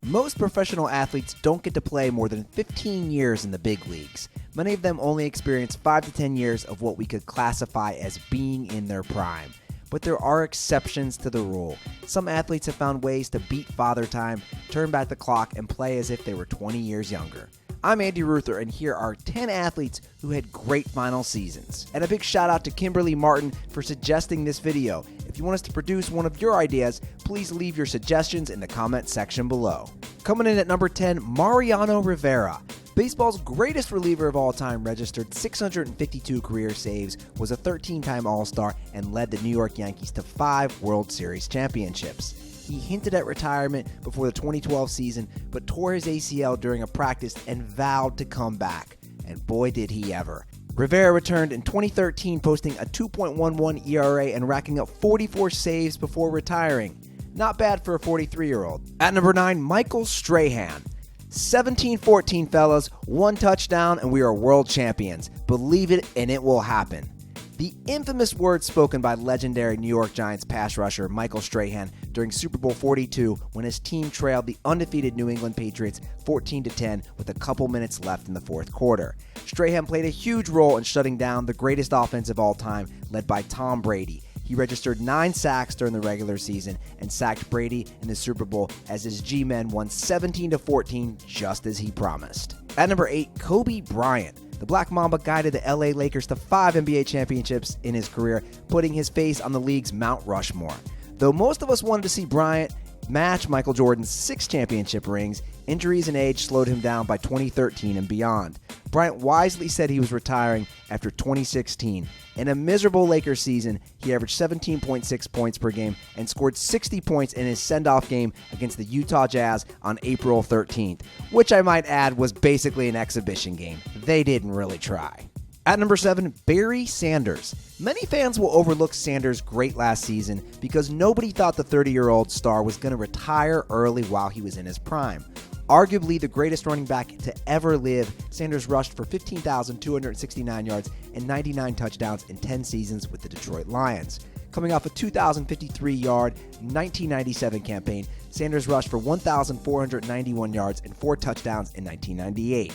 Most professional athletes don't get to play more than 15 years in the big leagues. Many of them only experience 5 to 10 years of what we could classify as being in their prime. But there are exceptions to the rule. Some athletes have found ways to beat father time, turn back the clock, and play as if they were 20 years younger. I'm Andy Ruther, and here are 10 athletes who had great final seasons. And a big shout out to Kimberly Martin for suggesting this video. If you want us to produce one of your ideas, please leave your suggestions in the comment section below. Coming in at number 10, Mariano Rivera. Baseball's greatest reliever of all time, registered 652 career saves, was a 13-time All-Star, and led the New York Yankees to 5 World Series championships. He hinted at retirement before the 2012 season, but tore his ACL during a practice and vowed to come back. And boy did he ever. Rivera returned in 2013, posting a 2.11 ERA and racking up 44 saves before retiring. Not bad for a 43-year-old. At number 9, Michael Strahan. 17-14, fellas, 1 touchdown, and we are world champions. Believe it, and it will happen. The infamous words spoken by legendary New York Giants pass rusher Michael Strahan during Super Bowl 42 when his team trailed the undefeated New England Patriots 14-10 with a couple minutes left in the fourth quarter. Strahan played a huge role in shutting down the greatest offense of all time, led by Tom Brady. He registered 9 sacks during the regular season and sacked Brady in the Super Bowl as his G-men won 17-14 just as he promised. At number 8, Kobe Bryant. The Black Mamba guided the LA Lakers to 5 NBA championships in his career, putting his face on the league's Mount Rushmore. Though most of us wanted to see Bryant match Michael Jordan's 6 championship rings, injuries and age slowed him down by 2013 and beyond. Bryant wisely said he was retiring after 2016. In a miserable Lakers season, he averaged 17.6 points per game and scored 60 points in his send-off game against the Utah Jazz on April 13th, which I might add was basically an exhibition game. They didn't really try. At number 7, Barry Sanders. Many fans will overlook Sanders' great last season because nobody thought the 30-year-old star was going to retire early while he was in his prime. Arguably the greatest running back to ever live, Sanders rushed for 15,269 yards and 99 touchdowns in 10 seasons with the Detroit Lions. Coming off a 2,053-yard 1997 campaign, Sanders rushed for 1,491 yards and 4 touchdowns in 1998.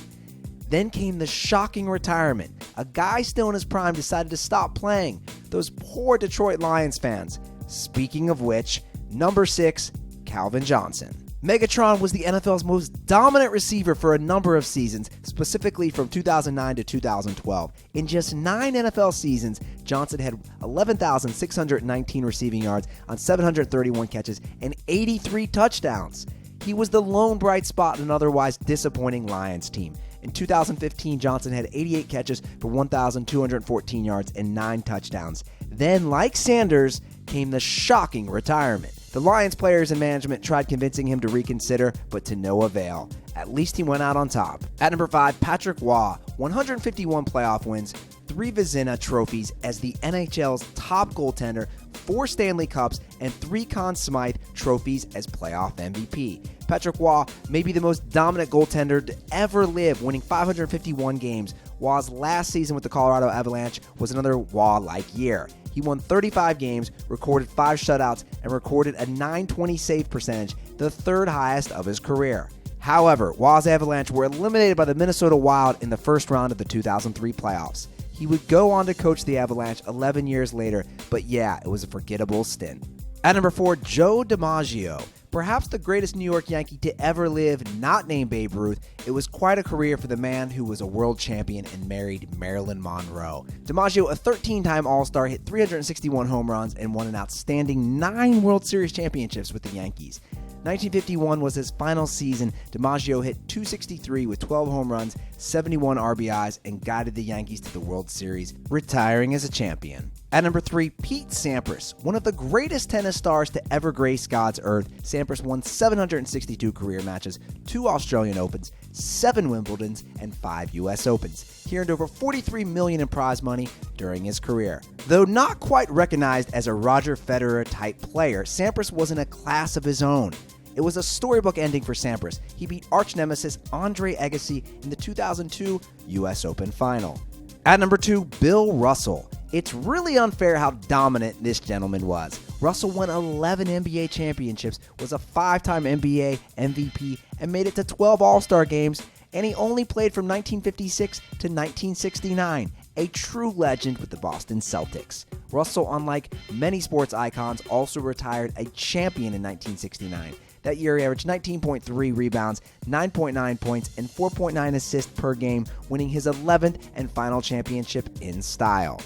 Then came the shocking retirement. A guy still in his prime decided to stop playing. Those poor Detroit Lions fans. Speaking of which, number 6, Calvin Johnson. Megatron was the NFL's most dominant receiver for a number of seasons, specifically from 2009 to 2012. In just 9 NFL seasons, Johnson had 11,619 receiving yards on 731 catches and 83 touchdowns. He was the lone bright spot in an otherwise disappointing Lions team. In 2015, Johnson had 88 catches for 1,214 yards and 9 touchdowns. Then, like Sanders, came the shocking retirement. The Lions players and management tried convincing him to reconsider, but to no avail. At least he went out on top. At number 5, Patrick Waugh, 151 playoff wins, 3 Vezina trophies as the NHL's top goaltender, 4 Stanley Cups, and 3 Conn Smythe trophies as playoff MVP. Patrick Waugh may be the most dominant goaltender to ever live, winning 551 games. Waugh's last season with the Colorado Avalanche was another Waugh-like year. He won 35 games, recorded 5 shutouts, and recorded a .920 save percentage, the 3rd highest of his career. However, Waugh's Avalanche were eliminated by the Minnesota Wild in the first round of the 2003 playoffs. He would go on to coach the Avalanche 11 years later, but yeah, it was a forgettable stint. At number 4, Joe DiMaggio. Perhaps the greatest New York Yankee to ever live, not named Babe Ruth, it was quite a career for the man who was a world champion and married Marilyn Monroe. DiMaggio, a 13-time All-Star, hit 361 home runs and won an outstanding 9 World Series championships with the Yankees. 1951 was his final season. DiMaggio hit .263 with 12 home runs, 71 RBIs, and guided the Yankees to the World Series, retiring as a champion. At number 3, Pete Sampras. One of the greatest tennis stars to ever grace God's earth, Sampras won 762 career matches, 2 Australian Opens, 7 Wimbledons, and 5 U.S. Opens. He earned over $43 million in prize money during his career. Though not quite recognized as a Roger Federer-type player, Sampras was in a class of his own. It was a storybook ending for Sampras. He beat arch-nemesis Andre Agassi in the 2002 U.S. Open final. At number 2, Bill Russell. It's really unfair how dominant this gentleman was. Russell won 11 NBA championships, was a 5-time NBA MVP, and made it to 12 All-Star games, and he only played from 1956 to 1969, a true legend with the Boston Celtics. Russell, unlike many sports icons, also retired a champion in 1969. That year, he averaged 19.3 rebounds, 9.9 points, and 4.9 assists per game, winning his 11th and final championship in style.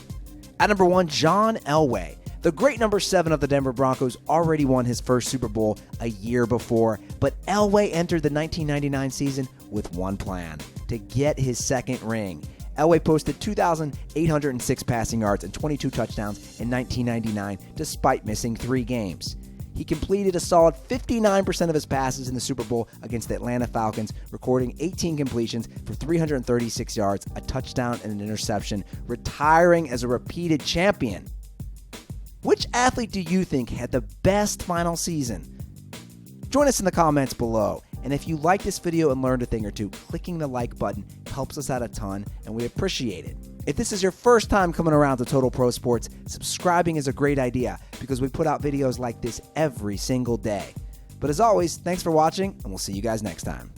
At number 1, John Elway. The great number 7 of the Denver Broncos already won his first Super Bowl a year before, but Elway entered the 1999 season with one plan: to get his second ring. Elway posted 2,806 passing yards and 22 touchdowns in 1999, despite missing 3 games. He completed a solid 59% of his passes in the Super Bowl against the Atlanta Falcons, recording 18 completions for 336 yards, a touchdown, and an interception, retiring as a repeated champion. Which athlete do you think had the best final season? Join us in the comments below. And if you like this video and learned a thing or two, clicking the like button helps us out a ton, and we appreciate it. If this is your first time coming around to Total Pro Sports, subscribing is a great idea because we put out videos like this every single day. But as always, thanks for watching, and we'll see you guys next time.